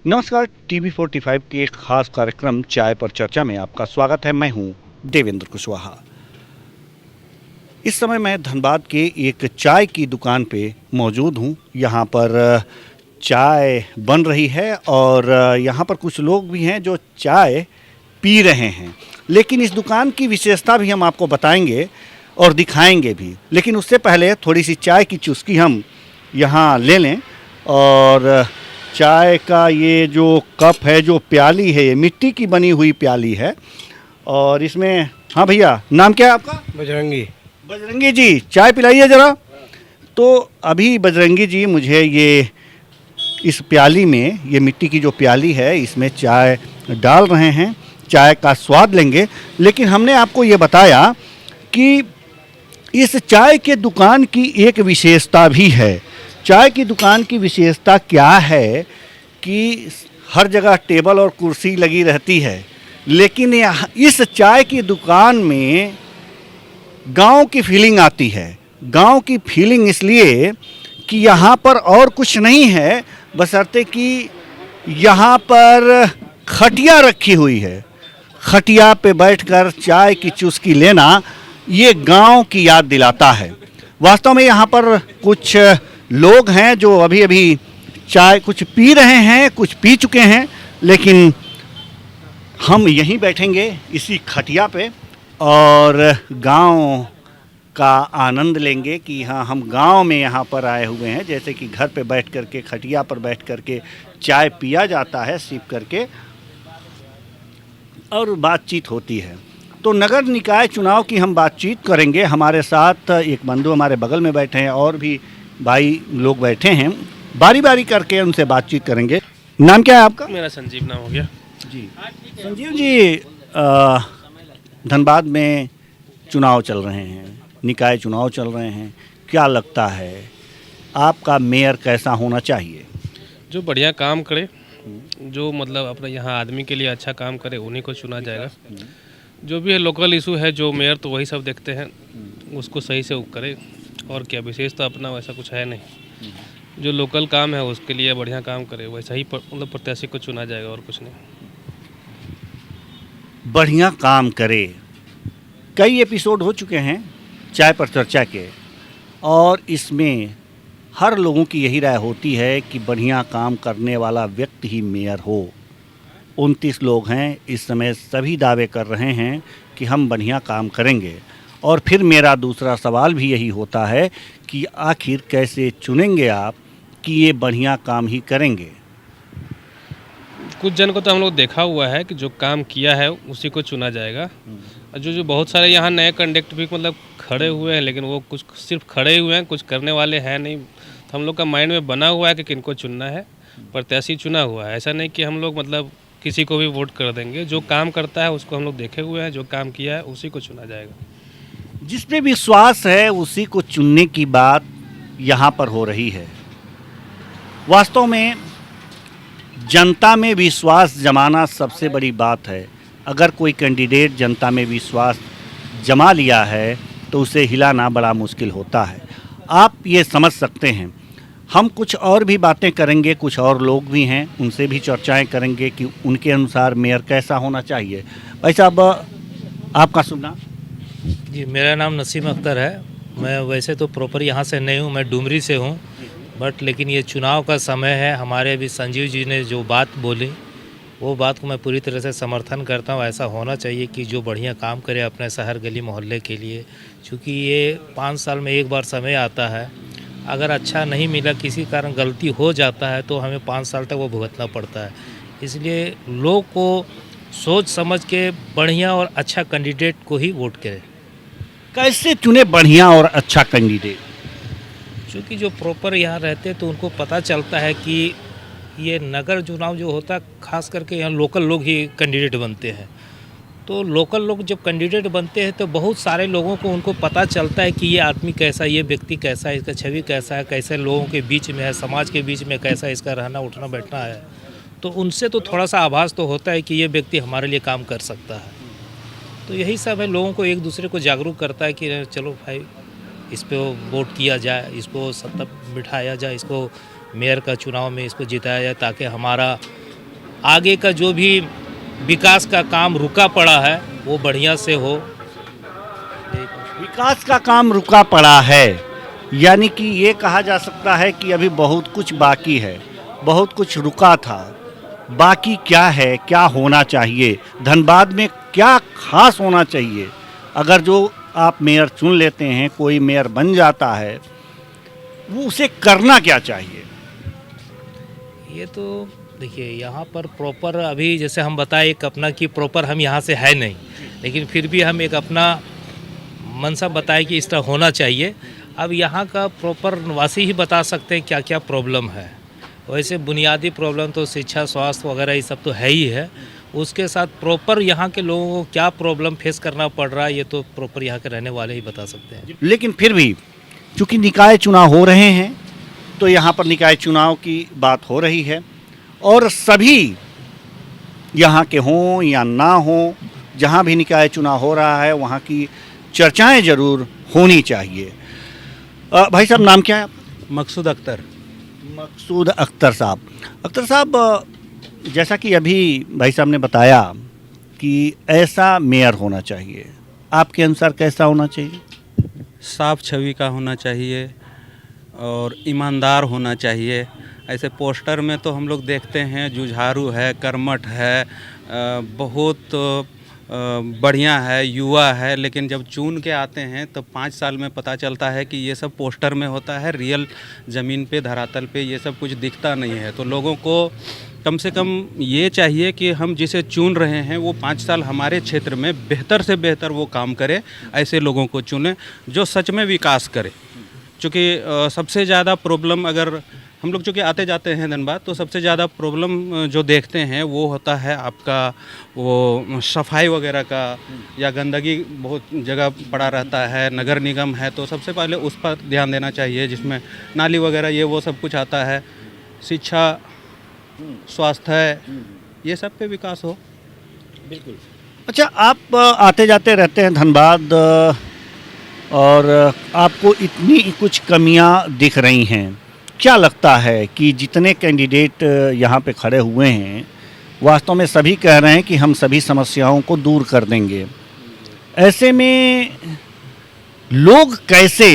नमस्कार, टीवी 45 के एक खास कार्यक्रम चाय पर चर्चा में आपका स्वागत है। मैं हूं देवेंद्र कुशवाहा। इस समय मैं धनबाद के एक चाय की दुकान पे मौजूद हूं। यहां पर चाय बन रही है और यहां पर कुछ लोग भी हैं जो चाय पी रहे हैं। लेकिन इस दुकान की विशेषता भी हम आपको बताएंगे और दिखाएंगे भी। लेकिन उससे पहले थोड़ी सी चाय की चुस्की हम यहाँ ले लें। और चाय का ये जो कप है, जो प्याली है, ये मिट्टी की बनी हुई प्याली है। और इसमें, हाँ भैया, नाम क्या है आपका? बजरंगी। बजरंगी जी, चाय पिलाइए ज़रा। तो अभी बजरंगी जी मुझे ये इस प्याली में, ये मिट्टी की जो प्याली है, इसमें चाय डाल रहे हैं। चाय का स्वाद लेंगे। लेकिन हमने आपको ये बताया कि इस चाय के दुकान की एक विशेषता भी है। चाय की दुकान की विशेषता क्या है कि हर जगह टेबल और कुर्सी लगी रहती है, लेकिन इस चाय की दुकान में गांव की फीलिंग आती है। गांव की फीलिंग इसलिए कि यहाँ पर और कुछ नहीं है, बशर्ते कि यहाँ पर खटिया रखी हुई है। खटिया पे बैठकर चाय की चुस्की लेना ये गांव की याद दिलाता है। वास्तव में यहाँ पर कुछ लोग हैं जो अभी अभी चाय कुछ पी रहे हैं, कुछ पी चुके हैं। लेकिन हम यहीं बैठेंगे इसी खटिया पे और गांव का आनंद लेंगे कि हाँ, हम गांव में यहाँ पर आए हुए हैं। जैसे कि घर पे बैठ कर के, खटिया पर बैठ कर के चाय पिया जाता है सिप करके, और बातचीत होती है। तो नगर निकाय चुनाव की हम बातचीत करेंगे। हमारे साथ एक बंधु हमारे बगल में बैठे हैं और भी भाई लोग बैठे हैं। बारी बारी करके उनसे बातचीत करेंगे। नाम क्या है आपका? मेरा संजीव नाम हो गया जी, संजीव जी, धनबाद में चुनाव चल रहे हैं, निकाय चुनाव चल रहे हैं। क्या लगता है आपका मेयर कैसा होना चाहिए? जो बढ़िया काम करे, जो मतलब अपना यहाँ आदमी के लिए अच्छा काम करे, उन्हीं को चुना जाएगा। जो भी है लोकल इशू है, जो मेयर तो वही सब देखते हैं, उसको सही से वो करे। और क्या विशेष तो अपना वैसा कुछ है नहीं। जो लोकल काम है उसके लिए बढ़िया काम करे, वैसा ही मतलब प्रत्याशी को चुना जाएगा, और कुछ नहीं। बढ़िया काम करे। कई एपिसोड हो चुके हैं चाय पर चर्चा के, और इसमें हर लोगों की यही राय होती है कि बढ़िया काम करने वाला व्यक्ति ही मेयर हो। 29 लोग हैं इस समय, सभी दावे कर रहे हैं कि हम बढ़िया काम करेंगे। और फिर मेरा दूसरा सवाल भी यही होता है कि आखिर कैसे चुनेंगे आप कि ये बढ़िया काम ही करेंगे? कुछ जन को तो हम लोग देखा हुआ है कि जो काम किया है उसी को चुना जाएगा। और जो जो बहुत सारे यहाँ नए कंडक्ट भी मतलब खड़े हुए हैं, लेकिन वो कुछ सिर्फ खड़े हुए हैं, कुछ करने वाले हैं नहीं। तो हम लोग का माइंड में बना हुआ है कि किनको चुनना है, प्रत्याशी चुना हुआ है। ऐसा नहीं कि हम लोग मतलब किसी को भी वोट कर देंगे। जो काम करता है उसको हम लोग देखे हुए हैं, जो काम किया है उसी को चुना जाएगा। जिस पे विश्वास है उसी को चुनने की बात यहाँ पर हो रही है। वास्तव में जनता में विश्वास जमाना सबसे बड़ी बात है। अगर कोई कैंडिडेट जनता में विश्वास जमा लिया है तो उसे हिलाना बड़ा मुश्किल होता है। आप ये समझ सकते हैं। हम कुछ और भी बातें करेंगे, कुछ और लोग भी हैं, उनसे भी चर्चाएं करेंगे कि उनके अनुसार मेयर कैसा होना चाहिए। भाई साहब, आपका शुभ नाम? जी, मेरा नाम नसीम अख्तर है। मैं वैसे तो प्रॉपर यहाँ से नहीं हूँ, मैं डुमरी से हूँ। बट लेकिन ये चुनाव का समय है। हमारे अभी संजीव जी ने जो बात बोली, वो बात को मैं पूरी तरह से समर्थन करता हूँ। ऐसा होना चाहिए कि जो बढ़िया काम करे अपने शहर गली मोहल्ले के लिए, क्योंकि ये 5 साल में एक बार समय आता है। अगर अच्छा नहीं मिला, किसी कारण गलती हो जाता है, तो हमें 5 साल तक वो भुगतना पड़ता है। इसलिए लोग को सोच समझ के बढ़िया और अच्छा कैंडिडेट को ही वोट करें। कैसे चुने बढ़िया और अच्छा कैंडिडेट? क्योंकि जो प्रॉपर यहाँ रहते हैं तो उनको पता चलता है कि ये नगर चुनाव जो होता है, खास करके यहाँ लोकल लोग ही कैंडिडेट बनते हैं। तो लोकल लोग जब कैंडिडेट बनते हैं तो बहुत सारे लोगों को उनको पता चलता है कि ये आदमी कैसा, ये व्यक्ति कैसा है, इसका छवि कैसा है, कैसे लोगों के बीच में है, समाज के बीच में कैसा इसका रहना उठना बैठना है। तो उनसे तो थोड़ा सा आभास तो होता है कि ये व्यक्ति हमारे लिए काम कर सकता है। तो यही सब है, लोगों को एक दूसरे को जागरूक करता है कि चलो भाई इस पे वोट किया जाए, इसको सत्ता बिठाया जाए, इसको मेयर का चुनाव में इसको जिताया जाए, ताकि हमारा आगे का जो भी विकास का काम रुका पड़ा है वो बढ़िया से हो। विकास का काम रुका पड़ा है, यानी कि ये कहा जा सकता है कि अभी बहुत कुछ बाकी है, बहुत कुछ रुका था। बाकी क्या है, क्या होना चाहिए, धनबाद में क्या खास होना चाहिए? अगर जो आप मेयर चुन लेते हैं, कोई मेयर बन जाता है, वो उसे करना क्या चाहिए? ये तो देखिए यहाँ पर प्रॉपर अभी जैसे हम बताएं एक अपना कि प्रॉपर हम यहाँ से है नहीं, लेकिन फिर भी हम एक अपना मनसा बताएं कि इस तरह होना चाहिए। अब यहाँ का प्रॉपर निवासी ही बता सकते हैं क्या क्या प्रॉब्लम है। वैसे बुनियादी प्रॉब्लम तो शिक्षा, स्वास्थ्य वगैरह ये सब तो है ही है। उसके साथ प्रॉपर यहाँ के लोगों को क्या प्रॉब्लम फेस करना पड़ रहा है ये तो प्रॉपर यहाँ के रहने वाले ही बता सकते हैं। लेकिन फिर भी चूंकि निकाय चुनाव हो रहे हैं, तो यहाँ पर निकाय चुनाव की बात हो रही है और सभी यहाँ के हों या ना हों, जहाँ भी निकाय चुनाव हो रहा है वहाँ की चर्चाएं जरूर होनी चाहिए। भाई साहब, नाम क्या है आपका? मकसूद अख्तर। मकसूद अख्तर साहब। अख्तर साहब, जैसा कि अभी भाई साहब ने बताया कि ऐसा मेयर होना चाहिए, आपके अनुसार कैसा होना चाहिए? साफ छवि का होना चाहिए और ईमानदार होना चाहिए। ऐसे पोस्टर में तो हम लोग देखते हैं जुझारू है, कर्मठ है, बहुत बढ़िया है, युवा है, लेकिन जब चुन के आते हैं तो 5 साल में पता चलता है कि ये सब पोस्टर में होता है, रियल ज़मीन पे, धरातल पे ये सब कुछ दिखता नहीं है। तो लोगों को कम से कम ये चाहिए कि हम जिसे चुन रहे हैं वो 5 साल हमारे क्षेत्र में बेहतर से बेहतर वो काम करे। ऐसे लोगों को चुने जो सच में विकास करे। चूँकि सबसे ज़्यादा प्रॉब्लम, अगर हम लोग चूँकि आते जाते हैं धनबाद, तो सबसे ज़्यादा प्रॉब्लम जो देखते हैं वो होता है आपका वो सफाई वगैरह का, या गंदगी बहुत जगह पड़ा रहता है। नगर निगम है तो सबसे पहले उस पर ध्यान देना चाहिए, जिसमें नाली वगैरह ये वो सब कुछ आता है। शिक्षा, स्वास्थ्य, ये सब पे विकास हो। बिल्कुल। अच्छा, आप आते जाते रहते हैं धनबाद और आपको इतनी कुछ कमियां दिख रही हैं, क्या लगता है कि जितने कैंडिडेट यहाँ पे खड़े हुए हैं वास्तव में सभी कह रहे हैं कि हम सभी समस्याओं को दूर कर देंगे? ऐसे में लोग कैसे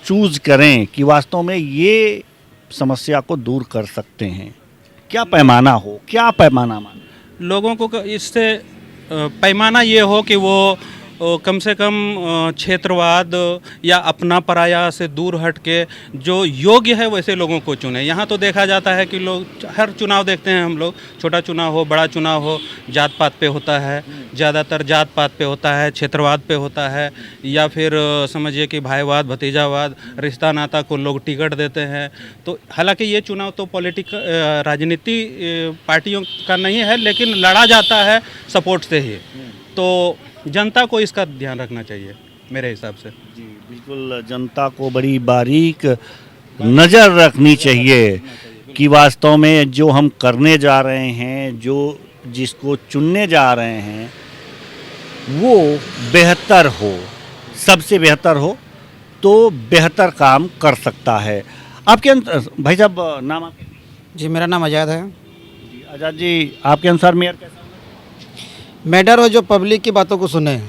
चूज करें कि वास्तव में ये समस्या को दूर कर सकते हैं? क्या पैमाना हो, क्या पैमाना माने? लोगों को इससे पैमाना ये हो कि वो कम से कम क्षेत्रवाद या अपना पराया से दूर हट के जो योग्य है वैसे लोगों को चुने। यहाँ तो देखा जाता है कि लोग हर चुनाव देखते हैं हम लोग, छोटा चुनाव हो, बड़ा चुनाव हो, जात पात पे होता है, ज़्यादातर जात पात पे होता है, क्षेत्रवाद पे होता है, या फिर समझिए कि भाईवाद, भतीजावाद, रिश्ता नाता को लोग टिकट देते हैं। तो हालांकि ये चुनाव तो राजनीति पार्टियों का नहीं है, लेकिन लड़ा जाता है सपोर्ट से ही। तो जनता को इसका ध्यान रखना चाहिए मेरे हिसाब से। जी बिल्कुल, जनता को बड़ी बारीक नज़र रखनी चाहिए कि वास्तव में जो हम करने जा रहे हैं, जो जिसको चुनने जा रहे हैं वो बेहतर हो, सबसे बेहतर हो, तो बेहतर काम कर सकता है। आपके भाई साहब, नाम आपके? जी, मेरा नाम आज़ाद है। जी आज़ाद जी, आपके अनुसार मेयर कैसा? मेडर हो जो पब्लिक की बातों को सुने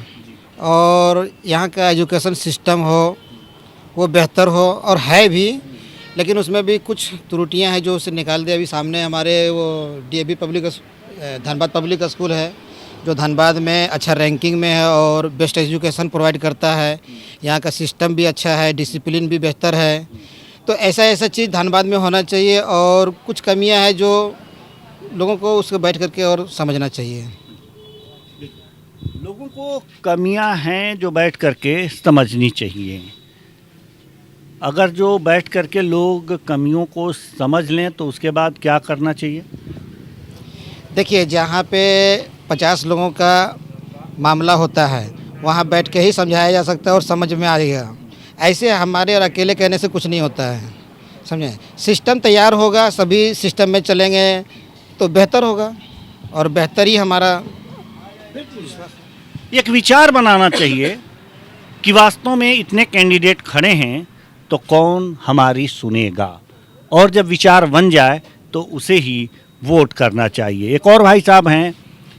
और यहाँ का एजुकेशन सिस्टम हो वो बेहतर हो, और है भी, लेकिन उसमें भी कुछ त्रुटियां हैं जो उसे निकाल दे। अभी सामने हमारे वो DAV public Dhanbad public school है जो धनबाद में अच्छा रैंकिंग में है और बेस्ट एजुकेशन प्रोवाइड करता है। यहाँ का सिस्टम भी अच्छा है, डिसिप्लिन भी बेहतर है। तो ऐसा चीज़ धनबाद में होना चाहिए, और कुछ कमियाँ हैं जो लोगों को उसको बैठ करके और समझना चाहिए। लोगों को कमियां हैं जो बैठ करके समझनी चाहिए। अगर जो बैठ करके लोग कमियों को समझ लें तो उसके बाद क्या करना चाहिए? देखिए, जहाँ पे 50 लोगों का मामला होता है वहाँ बैठ के ही समझाया जा सकता है और समझ में आएगा। ऐसे हमारे और अकेले कहने से कुछ नहीं होता है, समझे। सिस्टम तैयार होगा, सभी सिस्टम में चलेंगे तो बेहतर होगा, और बेहतर ही हमारा एक विचार बनाना चाहिए कि वास्तव में इतने कैंडिडेट खड़े हैं तो कौन हमारी सुनेगा, और जब विचार बन जाए तो उसे ही वोट करना चाहिए। एक और भाई साहब हैं,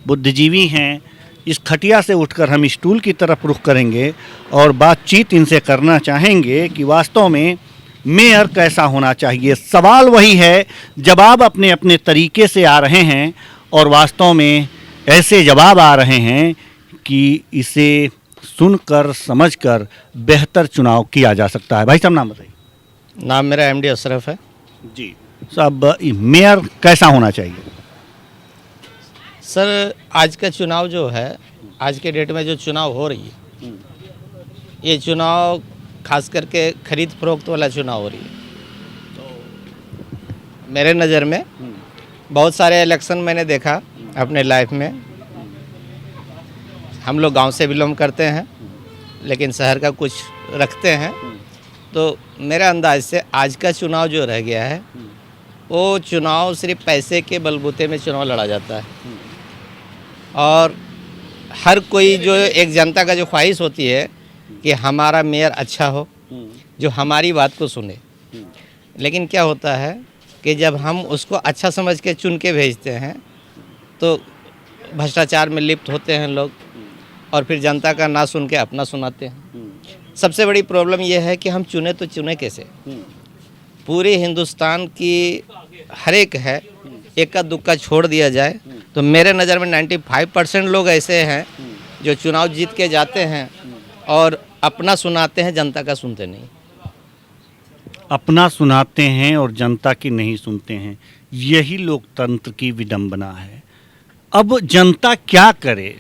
बुद्धिजीवी हैं, इस खटिया से उठकर हम स्टूल की तरफ रुख करेंगे और बातचीत इनसे करना चाहेंगे कि वास्तव में मेयर कैसा होना चाहिए। सवाल वही है, जवाब अपने अपने तरीके से आ रहे हैं और वास्तव में ऐसे जवाब आ रहे हैं कि इसे सुनकर समझकर बेहतर चुनाव किया जा सकता है। भाई साहब नाम बताइए। नाम मेरा एमडी अशरफ है। जी साहब, मेयर कैसा होना चाहिए? सर, आज का चुनाव जो है, आज के डेट में जो चुनाव हो रही है, ये चुनाव खास करके खरीद फरोख्त वाला चुनाव हो रही है। मेरे नज़र में बहुत सारे इलेक्शन मैंने देखा अपने लाइफ में। हम लोग गांव से बिलोंग करते हैं, लेकिन शहर का कुछ रखते हैं। तो मेरे अंदाज से आज का चुनाव जो रह गया है, वो चुनाव सिर्फ पैसे के बलबूते में चुनाव लड़ा जाता है। और हर कोई जो एक जनता का जो ख्वाहिश होती है कि हमारा मेयर अच्छा हो, जो हमारी बात को सुने। लेकिन क्या होता है कि जब हम उसको अच्छा समझ के चुन के भेजते हैं तो भ्रष्टाचार में लिप्त होते हैं लोग, और फिर जनता का ना सुन के अपना सुनाते हैं। सबसे बड़ी प्रॉब्लम यह है कि हम चुने तो चुने कैसे? पूरे हिंदुस्तान की हर एक है, इक्का दुक्का छोड़ दिया जाए तो मेरे नज़र में 95% लोग ऐसे हैं जो चुनाव जीत के जाते हैं और अपना सुनाते हैं, जनता का सुनते नहीं। अपना सुनाते हैं और जनता की नहीं सुनते हैं। यही लोकतंत्र की विडंबना है। अब जनता क्या करे?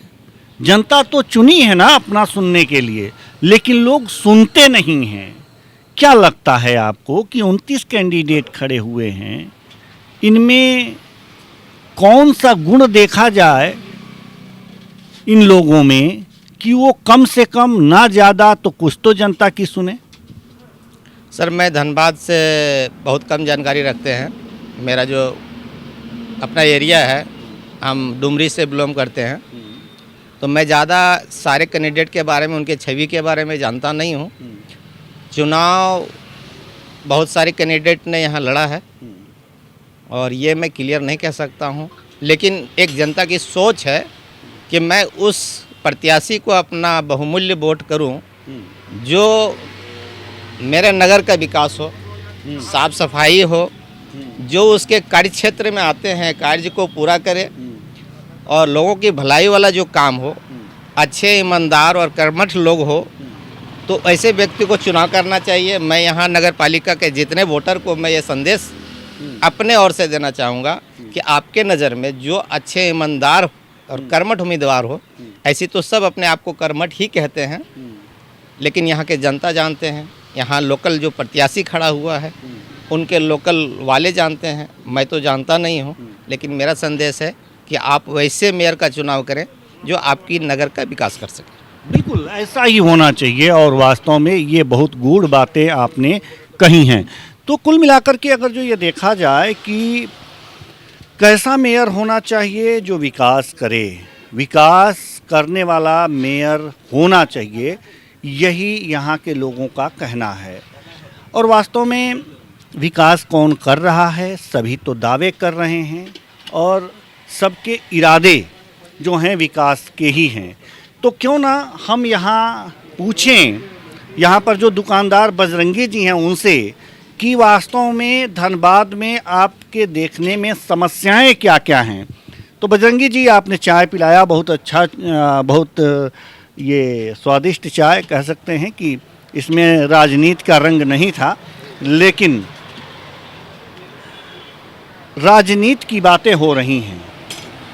जनता तो चुनी है ना अपना सुनने के लिए, लेकिन लोग सुनते नहीं हैं। क्या लगता है आपको कि 29 कैंडिडेट खड़े हुए हैं, इनमें कौन सा गुण देखा जाए इन लोगों में कि वो कम से कम ना ज़्यादा तो कुछ तो जनता की सुने? सर, मैं धनबाद से बहुत कम जानकारी रखते हैं। मेरा जो अपना एरिया है, हम डुमरी से बिलोंग करते हैं, तो मैं ज़्यादा सारे कैंडिडेट के बारे में, उनके छवि के बारे में जानता नहीं हूँ। चुनाव बहुत सारे कैंडिडेट ने यहाँ लड़ा है और ये मैं क्लियर नहीं कह सकता हूँ, लेकिन एक जनता की सोच है कि मैं उस प्रत्याशी को अपना बहुमूल्य वोट करूँ जो मेरे नगर का विकास हो, साफ सफाई हो, जो उसके कार्य क्षेत्र में आते हैं कार्य को पूरा करे और लोगों की भलाई वाला जो काम हो, अच्छे ईमानदार और कर्मठ लोग हो, तो ऐसे व्यक्ति को चुनाव करना चाहिए। मैं यहाँ नगर पालिका के जितने वोटर को मैं ये संदेश अपने ओर से देना चाहूँगा कि आपके नज़र में जो अच्छे ईमानदार और कर्मठ उम्मीदवार हो, ऐसी तो सब अपने आप को कर्मठ ही कहते हैं, लेकिन यहाँ के जनता जानते हैं, यहाँ लोकल जो प्रत्याशी खड़ा हुआ है उनके लोकल वाले जानते हैं। मैं तो जानता नहीं हूँ, लेकिन मेरा संदेश है कि आप वैसे मेयर का चुनाव करें जो आपकी नगर का विकास कर सके। बिल्कुल ऐसा ही होना चाहिए और वास्तव में ये बहुत गूढ़ बातें आपने कही हैं। तो कुल मिलाकर के अगर जो ये देखा जाए कि कैसा मेयर होना चाहिए जो विकास करे, विकास करने वाला मेयर होना चाहिए, यही यहाँ के लोगों का कहना है। और वास्तव में विकास कौन कर रहा है? सभी तो दावे कर रहे हैं और सबके इरादे जो हैं विकास के ही हैं। तो क्यों ना हम यहाँ पूछें, यहाँ पर जो दुकानदार बजरंगी जी हैं उनसे, कि वास्तव में धनबाद में आपके देखने में समस्याएं क्या क्या हैं। तो बजरंगी जी, आपने चाय पिलाया, बहुत अच्छा, बहुत ये स्वादिष्ट चाय, कह सकते हैं कि इसमें राजनीति का रंग नहीं था, लेकिन राजनीति की बातें हो रही हैं,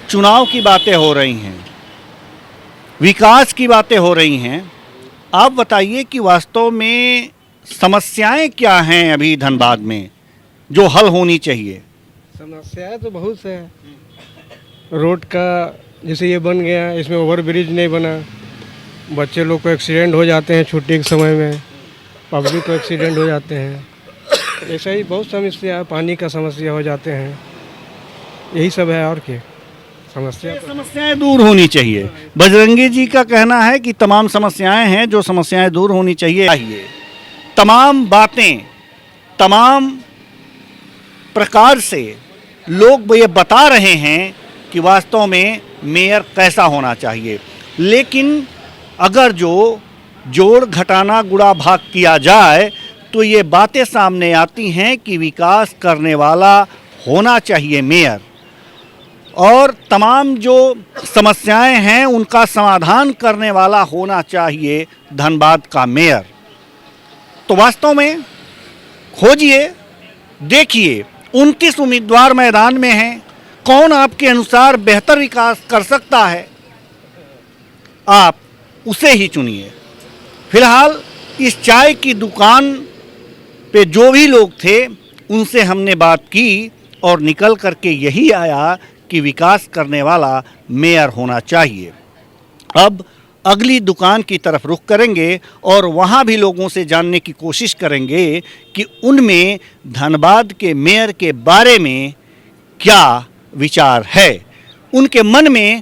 चुनाव की बातें हो रही हैं, विकास की बातें हो रही हैं। आप बताइए कि वास्तव में समस्याएं क्या हैं अभी धनबाद में जो हल होनी चाहिए? समस्याएं तो बहुत से हैं। रोड का जैसे ये बन गया, इसमें ओवर ब्रिज नहीं बना, बच्चे लोग को एक्सीडेंट हो जाते हैं छुट्टी के समय में, पब्लिक को एक्सीडेंट हो जाते हैं। ऐसा ही बहुत समस्या, पानी का समस्या हो जाते हैं, यही सब है। और क्या समस्याएं दूर होनी चाहिए। बजरंगी जी का कहना है कि तमाम समस्याएं हैं जो समस्याएं दूर होनी चाहिए। तमाम बातें तमाम प्रकार से लोग ये बता रहे हैं कि वास्तव में मेयर कैसा होना चाहिए। लेकिन अगर जो जोड़ घटाना गुणा भाग किया जाए तो ये बातें सामने आती हैं कि विकास करने वाला होना चाहिए मेयर, और तमाम जो समस्याएं हैं उनका समाधान करने वाला होना चाहिए धनबाद का मेयर। तो वास्तव में खोजिए, देखिए, 29 उम्मीदवार मैदान में हैं, कौन आपके अनुसार बेहतर विकास कर सकता है, आप उसे ही चुनिए। फिलहाल इस चाय की दुकान पे जो भी लोग थे उनसे हमने बात की और निकल करके यही आया कि विकास करने वाला मेयर होना चाहिए। अब अगली दुकान की तरफ रुख करेंगे और वहाँ भी लोगों से जानने की कोशिश करेंगे कि उनमें धनबाद के मेयर के बारे में क्या विचार है, उनके मन में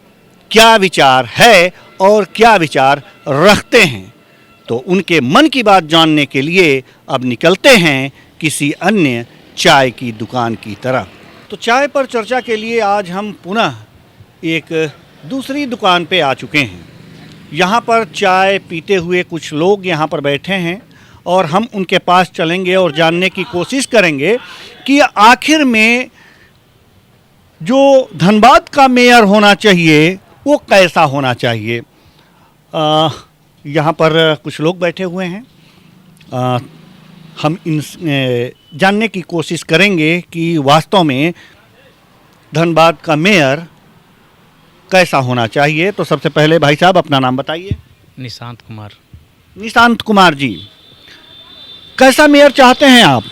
क्या विचार है और क्या विचार रखते हैं। तो उनके मन की बात जानने के लिए अब निकलते हैं किसी अन्य चाय की दुकान की तरफ। तो चाय पर चर्चा के लिए आज हम पुनः एक दूसरी दुकान पे आ चुके हैं। यहाँ पर चाय पीते हुए कुछ लोग यहाँ पर बैठे हैं और हम उनके पास चलेंगे और जानने की कोशिश करेंगे कि आखिर में जो धनबाद का मेयर होना चाहिए वो कैसा होना चाहिए। यहाँ पर कुछ लोग बैठे हुए हैं, हम इन जानने की कोशिश करेंगे कि वास्तव में धनबाद का मेयर कैसा होना चाहिए। तो सबसे पहले भाई साहब अपना नाम बताइए। निशांत कुमार। निशांत कुमार जी, कैसा मेयर चाहते हैं आप?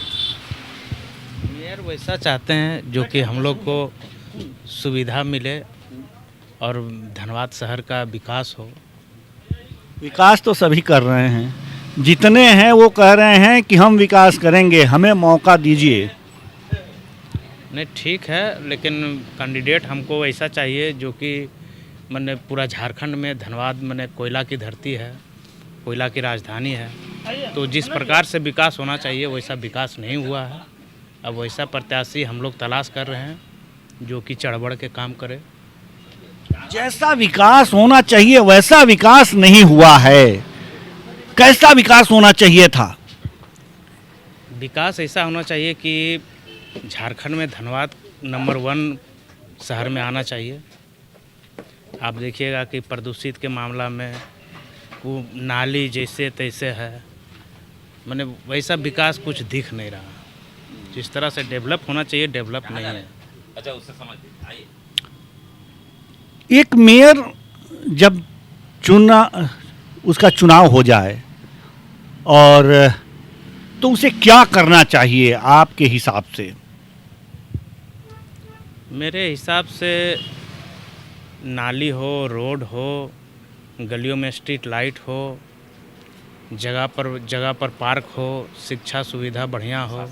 मेयर वैसा चाहते हैं जो कि हम लोग को सुविधा मिले और धनबाद शहर का विकास हो। विकास तो सभी कर रहे हैं, जितने हैं वो कह रहे हैं कि हम विकास करेंगे, हमें मौका दीजिए। नहीं ठीक है, लेकिन कैंडिडेट हमको ऐसा चाहिए जो कि मैंने पूरा झारखंड में धनबाद मैंने कोयला की धरती है, कोयला की राजधानी है, तो जिस प्रकार से विकास होना चाहिए वैसा विकास नहीं हुआ है। अब वैसा प्रत्याशी हम लोग तलाश कर रहे हैं जो कि चढ़-बढ़ के काम करे। जैसा विकास होना चाहिए वैसा विकास नहीं हुआ है, कैसा विकास होना चाहिए था? विकास ऐसा होना चाहिए कि झारखंड में धनबाद नंबर 1 शहर में आना चाहिए। आप देखिएगा कि प्रदूषित के मामला में वो नाली जैसे तैसे है, मैंने वैसा विकास कुछ दिख नहीं रहा। जिस तरह से डेवलप होना चाहिए डेवलप नहीं है। अच्छा, उससे समझ आइए। एक मेयर जब उसका चुनाव हो जाए और तो उसे क्या करना चाहिए आपके हिसाब से? मेरे हिसाब से नाली हो, रोड हो, गलियों में स्ट्रीट लाइट हो, जगह पर पार्क हो, शिक्षा सुविधा बढ़िया हो,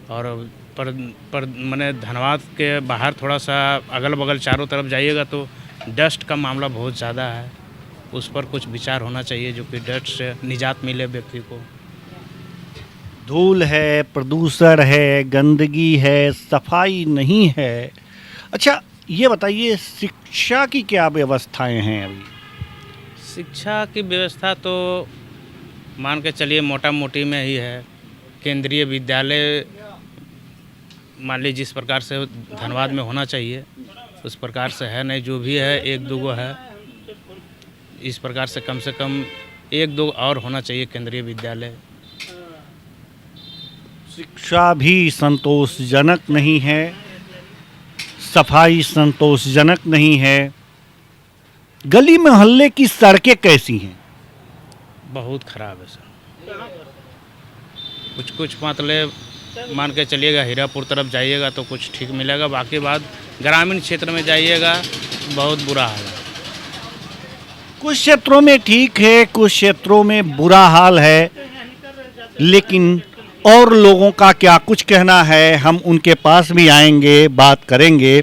और पर मैंने धनबाद के बाहर थोड़ा सा अगल बगल चारों तरफ जाइएगा तो डस्ट का मामला बहुत ज़्यादा है, उस पर कुछ विचार होना चाहिए जो कि डस्ट से निजात मिले व्यक्ति को। धूल है, प्रदूषण है, गंदगी है, सफाई नहीं है। अच्छा ये बताइए, शिक्षा की क्या व्यवस्थाएं हैं अभी? शिक्षा की व्यवस्था तो मान के चलिए मोटा मोटी में ही है। केंद्रीय विद्यालय मान लीजिए जिस प्रकार से धनबाद में होना चाहिए उस प्रकार से है नहीं, जो भी है 1-2 है। इस प्रकार से कम 1-2 और होना चाहिए केंद्रीय विद्यालय। शिक्षा भी संतोषजनक नहीं है, सफाई संतोषजनक नहीं है, गली मोहल्ले की सड़कें कैसी हैं? बहुत ख़राब है सर। कुछ मतलब मान के चलिएगा हीरापुर तरफ जाइएगा तो कुछ ठीक मिलेगा, बाकी बात ग्रामीण क्षेत्र में जाइएगा बहुत बुरा हाल है। कुछ क्षेत्रों में ठीक है, कुछ क्षेत्रों में बुरा हाल है, लेकिन और लोगों का क्या कुछ कहना है, हम उनके पास भी आएंगे, बात करेंगे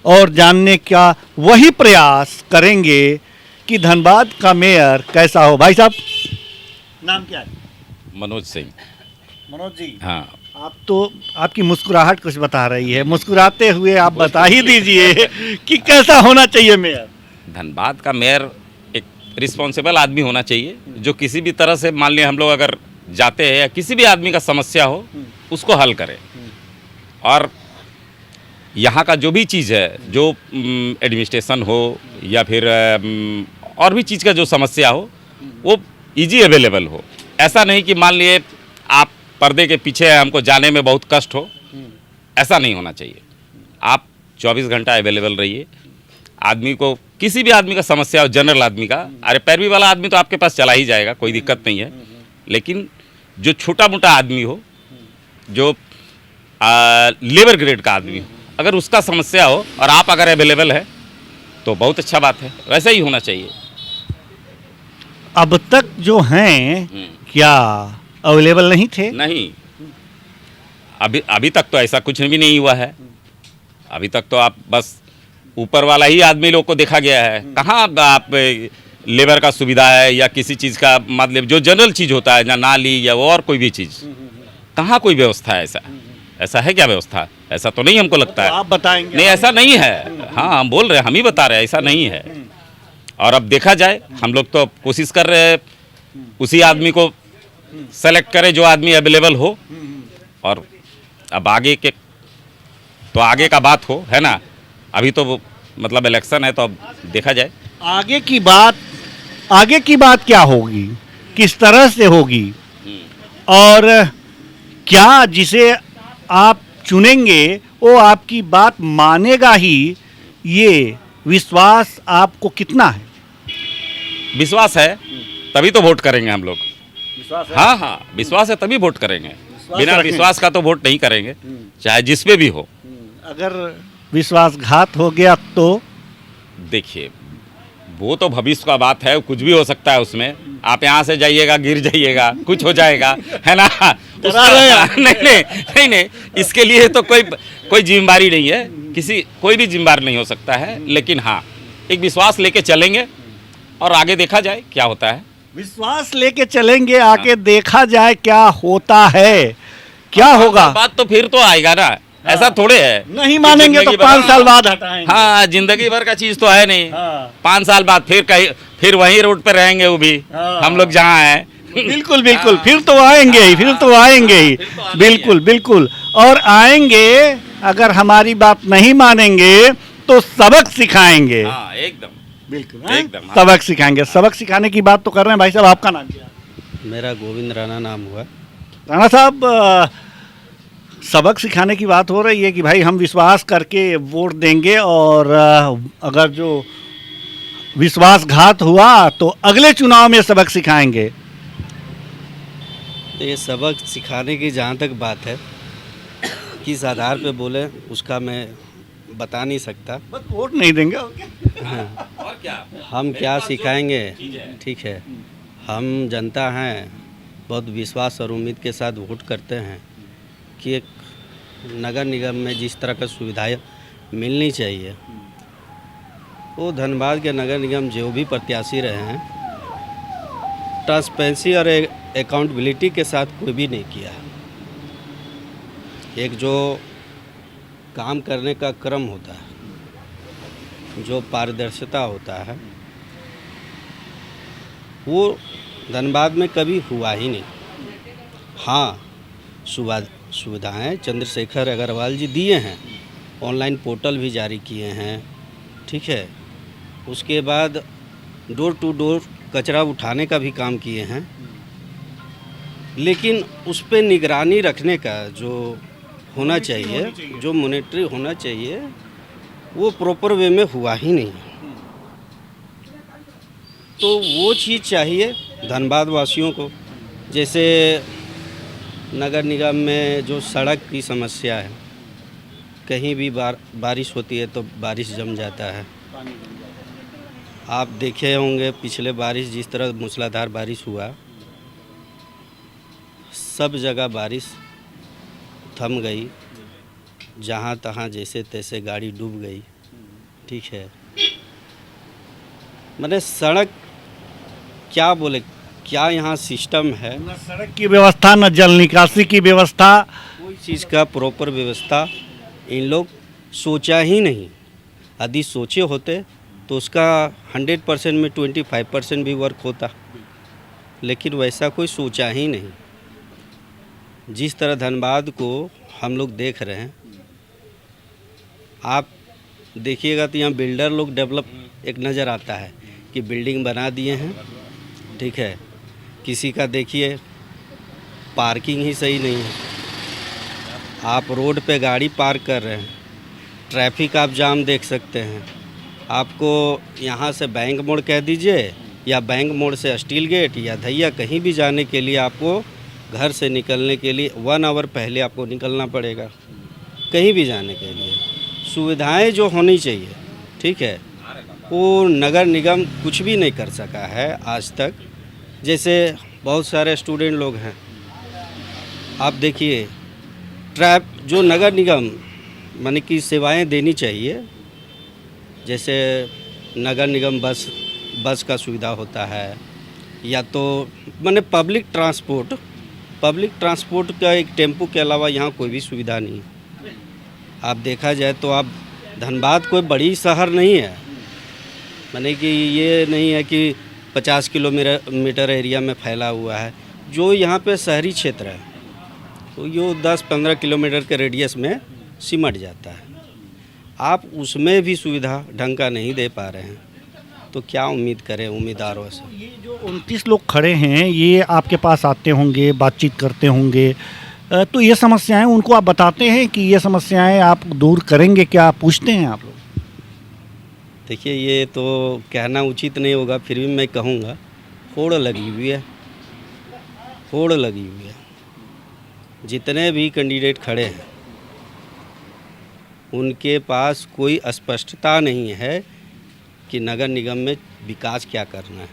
और जानने का वही प्रयास करेंगे कि धनबाद का मेयर कैसा हो। भाई साहब नाम क्या है? मनोज सिंह। मनोज जी, हाँ, आप तो आपकी मुस्कुराहट कुछ बता रही है, मुस्कुराते हुए आप बता ही दीजिए कि कैसा होना चाहिए मेयर। धनबाद का मेयर एक रिस्पॉन्सिबल आदमी होना चाहिए, जो किसी भी तरह से मान लिया हम लोग अगर जाते हैं या किसी भी आदमी का समस्या हो उसको हल करे। और यहाँ का जो भी चीज़ है, जो एडमिनिस्ट्रेशन हो या फिर और भी चीज़ का जो समस्या हो वो इजी अवेलेबल हो। ऐसा नहीं कि मान लिए आप पर्दे के पीछे हैं, हमको जाने में बहुत कष्ट हो, ऐसा नहीं होना चाहिए। आप 24 घंटा अवेलेबल रहिए। आदमी को किसी भी आदमी का समस्या हो, जनरल आदमी का, अरे पैरवी वाला आदमी तो आपके पास चला ही जाएगा, कोई दिक्कत नहीं है। लेकिन जो छोटा मोटा आदमी हो, जो लेबर ग्रेड का आदमी हो, अगर उसका समस्या हो और आप अगर अवेलेबल है तो बहुत अच्छा बात है, वैसा ही होना चाहिए। अब तक जो हैं क्या अवेलेबल नहीं थे? नहीं, अभी तक तो ऐसा कुछ भी नहीं हुआ है। अभी तक तो आप बस ऊपर वाला ही आदमी लोग को देखा गया है। कहाँ आप लेबर का सुविधा है या किसी चीज़ का, मतलब जो जनरल चीज़ होता है, या नाली या और कोई भी चीज़, कहाँ कोई व्यवस्था है? ऐसा है क्या व्यवस्था? ऐसा तो नहीं हमको लगता है। आप बताएंगे? नहीं, ऐसा नहीं है। हाँ, हम बोल रहे हैं, हम ही बता रहे हैं, ऐसा नहीं है। और अब देखा जाए, हम लोग तो कोशिश कर रहे हैं उसी आदमी को सेलेक्ट करें जो आदमी अवेलेबल हो। और अब आगे के तो आगे का बात हो, है ना। अभी तो वो मतलब इलेक्शन है, तो अब देखा जाए आगे की बात क्या होगी, किस तरह से होगी, और क्या जिसे आप चुनेंगे वो आपकी बात मानेगा ही, ये विश्वास आपको कितना है? विश्वास है तभी तो वोट करेंगे हम लोग। हाँ हाँ, विश्वास है तभी वोट करेंगे। बिना विश्वास का तो वोट नहीं करेंगे, चाहे जिस पे भी हो। अगर विश्वासघात हो गया तो देखिए, वो तो भविष्य का बात है, कुछ भी हो सकता है उसमें। आप यहाँ से जाइएगा, गिर जाइएगा, कुछ हो जाएगा, है ना। नहीं, इसके लिए तो कोई जिम्मेदारी नहीं है, कोई भी जिम्मेदार नहीं हो सकता है। लेकिन हाँ, एक विश्वास लेके चलेंगे और आगे देखा जाए क्या होता है। विश्वास लेके चलेंगे, आगे देखा जाए क्या होता है, क्या होगा। बात तो फिर तो आएगा ना, ऐसा थोड़े है। नहीं मानेंगे तो 5 साल बाद हटाएंगे। हाँ, जिंदगी भर का चीज तो है नहीं। 5 साल बाद फिर वहीं रोड पे रहेंगे वो भी, हम लोग जहाँ हैं। बिल्कुल बिल्कुल, फिर तो आएंगे ही, बिल्कुल बिल्कुल। और आएंगे, अगर हमारी बात नहीं मानेंगे तो सबक सिखाएंगे। हाँ, एकदम बिल्कुल, एकदम सबक सिखाएंगे। सबक सिखाने की बात तो कर रहे हैं। भाई साहब, आपका नाम क्या है? मेरा गोविंद राणा नाम हुआ। राणा साहब, सबक सिखाने की बात हो रही है कि भाई हम विश्वास करके वोट देंगे, और अगर जो विश्वासघात हुआ तो अगले चुनाव में सबक सिखाएंगे। ये सबक सिखाने की जहाँ तक बात है, किस आधार पे बोले उसका मैं बता नहीं सकता। बस वोट नहीं देंगे। हाँ, हम क्या सिखाएंगे? ठीक है, हम जनता हैं, बहुत विश्वास और उम्मीद के साथ वोट करते हैं कि एक नगर निगम में जिस तरह का सुविधाएं मिलनी चाहिए, वो धनबाद के नगर निगम जो भी प्रत्याशी रहे हैं, ट्रांसपेरेंसी और अकाउंटेबिलिटी के साथ कोई भी नहीं किया है। एक जो काम करने का क्रम होता है, जो पारदर्शिता होता है, वो धनबाद में कभी हुआ ही नहीं। हाँ, सुविधाएं चंद्रशेखर अग्रवाल जी दिए हैं, ऑनलाइन पोर्टल भी जारी किए हैं, ठीक है। उसके बाद डोर टू डोर कचरा उठाने का भी काम किए हैं, लेकिन उस पर निगरानी रखने का जो होना चाहिए, जो मॉनिटरी होना चाहिए, वो प्रॉपर वे में हुआ ही नहीं। तो वो चीज़ चाहिए धनबाद वासियों को। जैसे नगर निगम में जो सड़क की समस्या है, कहीं भी बारिश होती है तो बारिश जम जाता है। आप देखे होंगे पिछले बारिश, जिस तरह मूसलाधार बारिश हुआ, सब जगह बारिश थम गई, जहाँ तहाँ जैसे तैसे गाड़ी डूब गई, ठीक है। मैंने सड़क क्या बोले, क्या यहाँ सिस्टम है? न सड़क की व्यवस्था, न जल निकासी की व्यवस्था, चीज़ का प्रॉपर व्यवस्था इन लोग सोचा ही नहीं। यदि सोचे होते तो उसका 100% में 25% भी वर्क होता, लेकिन वैसा कोई सोचा ही नहीं। जिस तरह धनबाद को हम लोग देख रहे हैं, आप देखिएगा तो यहाँ बिल्डर लोग डेवलप एक नज़र आता है कि बिल्डिंग बना दिए हैं, ठीक है। किसी का देखिए पार्किंग ही सही नहीं है, आप रोड पे गाड़ी पार्क कर रहे हैं, ट्रैफिक आप जाम देख सकते हैं। आपको यहाँ से बैंक मोड़ कह दीजिए या बैंक मोड़ से स्टील गेट या धैया कहीं भी जाने के लिए आपको घर से निकलने के लिए 1 आवर पहले आपको निकलना पड़ेगा, कहीं भी जाने के लिए। सुविधाएं जो होनी चाहिए, ठीक है, वो नगर निगम कुछ भी नहीं कर सका है आज तक। जैसे बहुत सारे स्टूडेंट लोग हैं, आप देखिए जो नगर निगम माने कि सेवाएं देनी चाहिए, जैसे नगर निगम बस का सुविधा होता है, या तो माने पब्लिक ट्रांसपोर्ट का एक टेम्पो के अलावा यहाँ कोई भी सुविधा नहीं। आप देखा जाए तो आप धनबाद कोई बड़ी शहर नहीं है, माने कि ये नहीं है कि 50 किलोमीटर एरिया में फैला हुआ है। जो यहाँ पे शहरी क्षेत्र है तो ये 10-15 किलोमीटर के रेडियस में सिमट जाता है। आप उसमें भी सुविधा ढंग का नहीं दे पा रहे हैं, तो क्या उम्मीद करें उम्मीदवारों से। ये जो 29 लोग खड़े हैं, ये आपके पास आते होंगे, बातचीत करते होंगे, तो ये समस्याएं उनको आप बताते हैं कि ये समस्याएं आप दूर करेंगे, क्या पूछते हैं आप लोग? देखिए ये तो कहना उचित नहीं होगा, फिर भी मैं कहूँगा होड़ लगी हुई है। जितने भी कैंडिडेट खड़े हैं उनके पास कोई स्पष्टता नहीं है कि नगर निगम में विकास क्या करना है।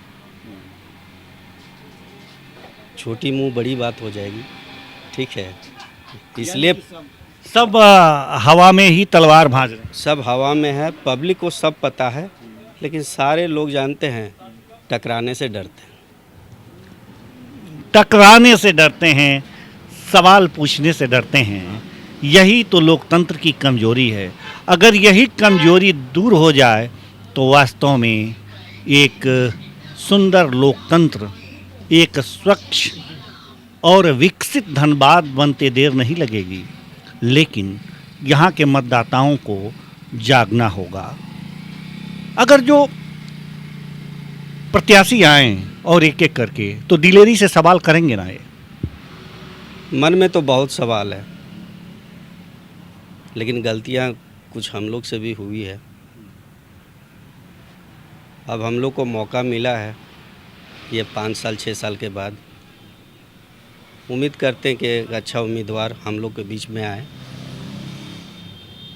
छोटी मुंह बड़ी बात हो जाएगी, ठीक है। इसलिए सब हवा में ही तलवार भांज रहे हैं। सब हवा में है, पब्लिक को सब पता है, लेकिन सारे लोग जानते हैं टकराने से डरते हैं। टकराने से डरते हैं, सवाल पूछने से डरते हैं। यही तो लोकतंत्र की कमजोरी है। अगर यही कमजोरी दूर हो जाए तो वास्तव में एक सुंदर लोकतंत्र, एक स्वच्छ और विकसित धनबाद बनते देर नहीं लगेगी। लेकिन यहाँ के मतदाताओं को जागना होगा। अगर जो प्रत्याशी आएँ और एक एक करके, तो दिलेरी से सवाल करेंगे ना। ये मन में तो बहुत सवाल है, लेकिन गलतियाँ कुछ हम लोग से भी हुई है। अब हम लोग को मौका मिला है ये 5 साल 6 साल के बाद। उम्मीद करते हैं कि एक अच्छा उम्मीदवार हम लोग के बीच में आए,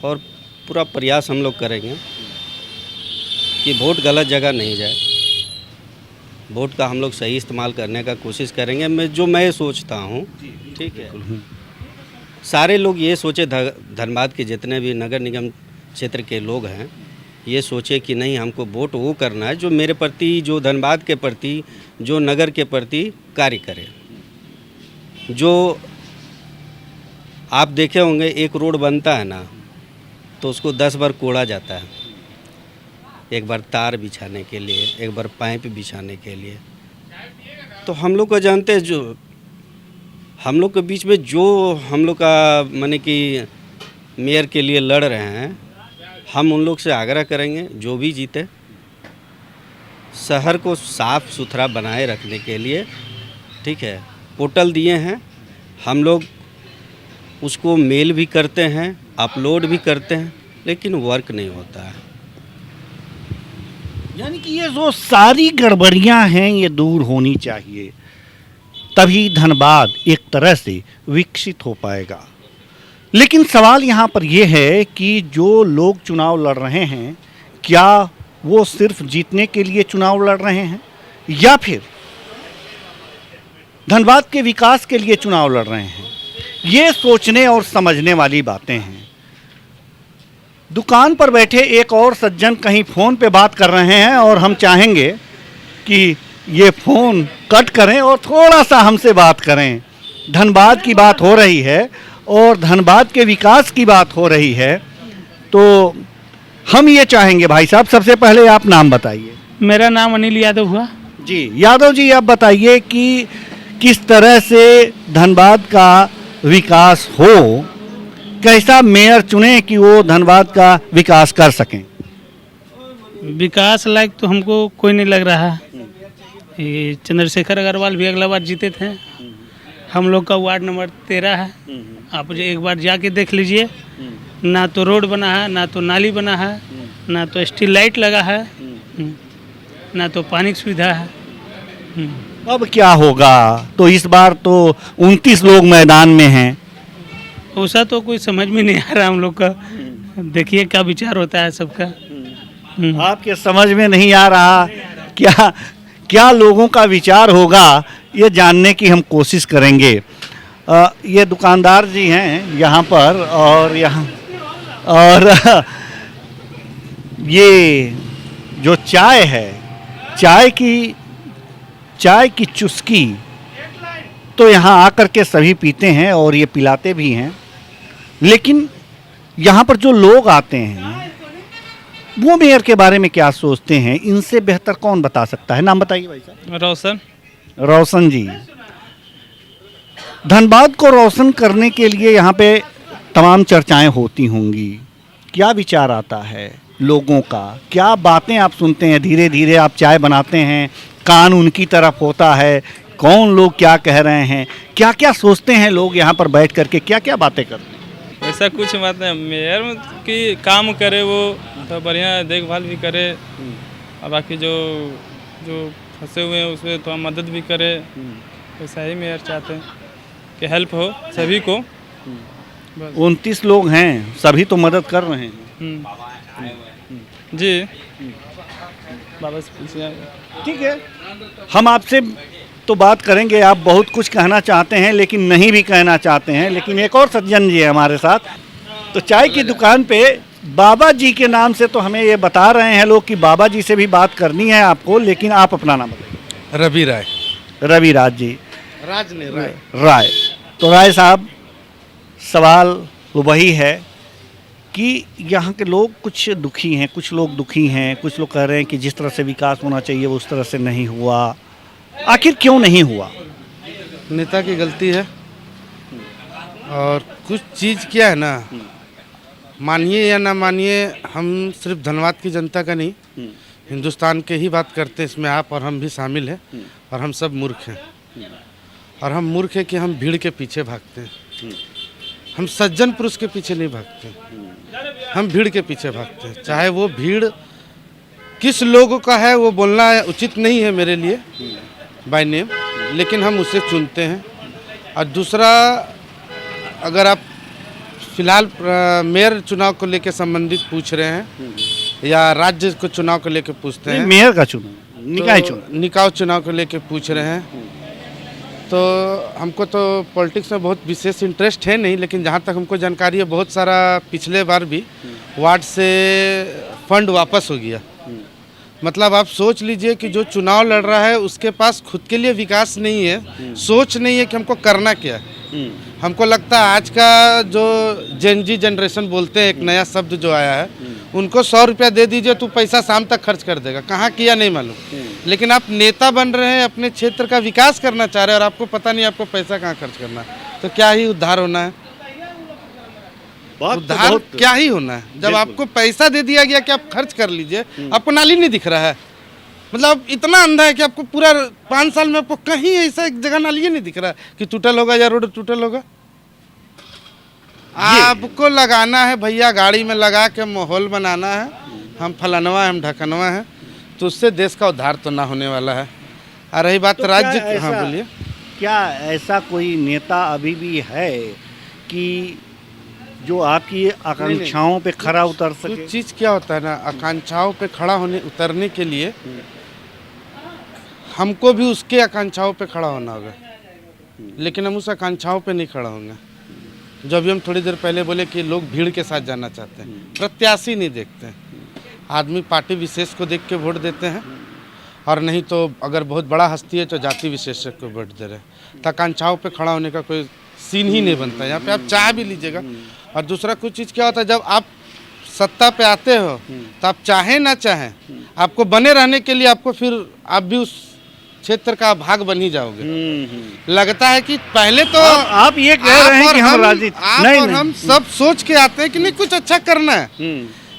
और पूरा प्रयास हम लोग करेंगे कि वोट गलत जगह नहीं जाए। वोट का हम लोग सही इस्तेमाल करने का कोशिश करेंगे। मैं सोचता हूँ, ठीक है, सारे लोग ये सोचे, धनबाद के जितने भी नगर निगम क्षेत्र के लोग हैं, ये सोचे कि नहीं हमको वोट वो करना है जो मेरे प्रति, जो धनबाद के प्रति, जो नगर के प्रति कार्य करे। जो आप देखे होंगे एक रोड बनता है ना, तो उसको 10 बार कोड़ा जाता है, एक बार तार बिछाने के लिए, एक बार पाइप बिछाने के लिए। तो हम लोग को जानते हैं, जो हम लोग के बीच में जो हम लोग का माने कि मेयर के लिए लड़ रहे हैं, हम उन लोग से आग्रह करेंगे जो भी जीते, शहर को साफ़ सुथरा बनाए रखने के लिए, ठीक है। पोर्टल दिए हैं, हम लोग उसको मेल भी करते हैं, अपलोड भी करते हैं, लेकिन वर्क नहीं होता है। यानी कि ये जो सारी गड़बड़ियां हैं ये दूर होनी चाहिए, तभी धनबाद एक तरह से विकसित हो पाएगा। लेकिन सवाल यहाँ पर यह है कि जो लोग चुनाव लड़ रहे हैं, क्या वो सिर्फ जीतने के लिए चुनाव लड़ रहे हैं, या फिर धनबाद के विकास के लिए चुनाव लड़ रहे हैं? ये सोचने और समझने वाली बातें हैं। दुकान पर बैठे एक और सज्जन कहीं फ़ोन पे बात कर रहे हैं, और हम चाहेंगे कि ये फ़ोन कट करें और थोड़ा सा हमसे बात करें। धनबाद की बात हो रही है और धनबाद के विकास की बात हो रही है, तो हम ये चाहेंगे भाई साहब, सबसे पहले आप नाम बताइए। मेरा नाम अनिल यादव हुआ। जी यादव जी, आप बताइए कि किस तरह से धनबाद का विकास हो, कैसा मेयर चुने कि वो धनबाद का विकास कर सकें। विकास लायक तो हमको कोई नहीं लग रहा। ये चंद्रशेखर अग्रवाल भी अगला बार जीते थे। हम लोग का वार्ड नंबर 13 है। आप एक बार जाके देख लीजिए, ना तो रोड बना है, ना तो नाली बना है, ना तो स्ट्रीट लाइट लगा है, ना तो पानी की सुविधा है। अब क्या होगा? तो इस बार तो 29 लोग मैदान में हैं। ऐसा तो कोई समझ में नहीं आ रहा हम लोग का। देखिए क्या विचार होता है सबका। आपके समझ में नहीं आ रहा, क्या क्या लोगों का विचार होगा, ये जानने की हम कोशिश करेंगे। ये दुकानदार जी हैं यहाँ पर, और ये जो चाय है, चाय की चुस्की तो यहाँ आकर के सभी पीते हैं और ये पिलाते भी हैं, लेकिन यहाँ पर जो लोग आते हैं वो मेयर के बारे में क्या सोचते हैं, इनसे बेहतर कौन बता सकता है? नाम बताइए भाई साहब। रोशन जी, धनबाद को रोशन करने के लिए यहाँ पे तमाम चर्चाएं होती होंगी, क्या विचार आता है लोगों का, क्या बातें आप सुनते हैं? धीरे धीरे आप चाय बनाते हैं, कान उनकी तरफ होता है, कौन लोग क्या कह रहे हैं, क्या क्या सोचते हैं लोग यहाँ पर बैठ करके, क्या क्या बातें करते हैं? ऐसा कुछ बात नहीं, मेयर की काम करे वो तो बढ़िया देखभाल भी करे, और बाकी जो फंसे हुए हैं उसमें थोड़ा मदद भी करे। ऐसा ही मेयर चाहते हैं कि हेल्प हो सभी को। 29 लोग हैं, सभी तो मदद कर रहे हैं। जी बाबा से पूछिए। ठीक है, हम आपसे तो बात करेंगे, आप बहुत कुछ कहना चाहते हैं लेकिन नहीं भी कहना चाहते हैं, लेकिन एक और सज्जन जी है हमारे साथ। तो चाय की दुकान पे बाबा जी के नाम से तो हमें ये बता रहे हैं लोग कि बाबा जी से भी बात करनी है आपको, लेकिन आप अपना नाम बताइए। रवि राय। रवि राज जी। राज ने राय। तो राय साहब, सवाल वही है कि यहाँ के लोग कुछ दुखी हैं, कुछ लोग दुखी हैं, कुछ लोग कह रहे हैं कि जिस तरह से विकास होना चाहिए वो उस तरह से नहीं हुआ। आखिर क्यों नहीं हुआ? नेता की गलती है, और कुछ चीज़ क्या है ना, मानिए या ना मानिए, हम सिर्फ धनबाद की जनता का नहीं, हिंदुस्तान के ही बात करते हैं, इसमें आप और हम भी शामिल हैं, और हम सब मूर्ख हैं। और हम मूर्ख हैं कि हम भीड़ के पीछे भागते हैं, हम सज्जन पुरुष के पीछे नहीं भागते, हम भीड़ के पीछे भागते हैं। चाहे वो भीड़ किस लोगों का है वो बोलना उचित नहीं है मेरे लिए बाय नेम, लेकिन हम उसे चुनते हैं। और दूसरा, अगर आप फिलहाल मेयर चुनाव को लेकर संबंधित पूछ रहे हैं या राज्य को चुनाव को लेकर पूछते हैं, मेयर का चुनाव, निकाय चुनाव को लेकर पूछ रहे हैं, तो हमको तो पॉलिटिक्स में बहुत विशेष इंटरेस्ट है नहीं, लेकिन जहाँ तक हमको जानकारी है, बहुत सारा पिछले बार भी वार्ड से फंड वापस हो गया। मतलब आप सोच लीजिए कि जो चुनाव लड़ रहा है उसके पास खुद के लिए विकास नहीं है, सोच नहीं है कि हमको करना क्या है। हमको लगता है आज का जो जेनजी जनरेशन बोलते हैं, एक नया शब्द जो आया है, उनको 100 रुपया दे दीजिए तो पैसा शाम तक खर्च कर देगा, कहाँ किया नहीं मालूम। लेकिन आप नेता बन रहे हैं, अपने क्षेत्र का विकास करना चाह रहे हैं, और आपको पता नहीं आपको पैसा कहाँ खर्च करना है, तो क्या ही उद्धार होना है? उद्धार क्या ही होना है जब आपको पैसा दे दिया गया कि आप खर्च कर लीजिए, आपको नाली नहीं दिख रहा है। मतलब इतना अंधा है कि आपको पूरा 5 साल में आपको कहीं ऐसा एक जगह नाली नहीं दिख रहा है कि टूटल होगा या रोड टूटल होगा। आपको लगाना है भैया, गाड़ी में लगा के माहौल बनाना है, हम फलानवा है, हम ढकनवा है, तो उससे देश का उद्धार तो ना होने वाला है। और रही बात तो राज्य की, हाँ बोलिए। क्या ऐसा कोई नेता अभी भी है कि जो आपकी आकांक्षाओं पे खरा उतर सके? कुछ चीज़ क्या होता है ना, आकांक्षाओं पे खड़ा होने उतरने के लिए हमको भी उसके आकांक्षाओं पे खड़ा होना होगा, लेकिन हम उस आकांक्षाओं पे नहीं खड़ा होंगे। जो अभी हम थोड़ी देर पहले बोले कि लोग भीड़ के साथ जाना चाहते हैं, प्रत्याशी नहीं देखते हैं। आदमी पार्टी विशेष को देख के वोट देते हैं, और नहीं तो अगर बहुत बड़ा हस्ती है तो जाति विशेष को वोट दे रहे हैं। तो आकांक्षाओं पे खड़ा होने का कोई सीन ही नहीं बनता। यहाँ पे आप चाह भी लीजिएगा। और दूसरा कुछ चीज़ क्या होता है, जब आप सत्ता पे आते हो तो आप चाहें ना चाहें, आपको बने रहने के लिए आपको फिर आप भी उस क्षेत्र का भाग बन ही जाओगे। लगता है कि पहले तो आप ये कह रहे हैं कि हम राजनीति हम सब सोच के आते हैं कि नहीं कुछ अच्छा करना है,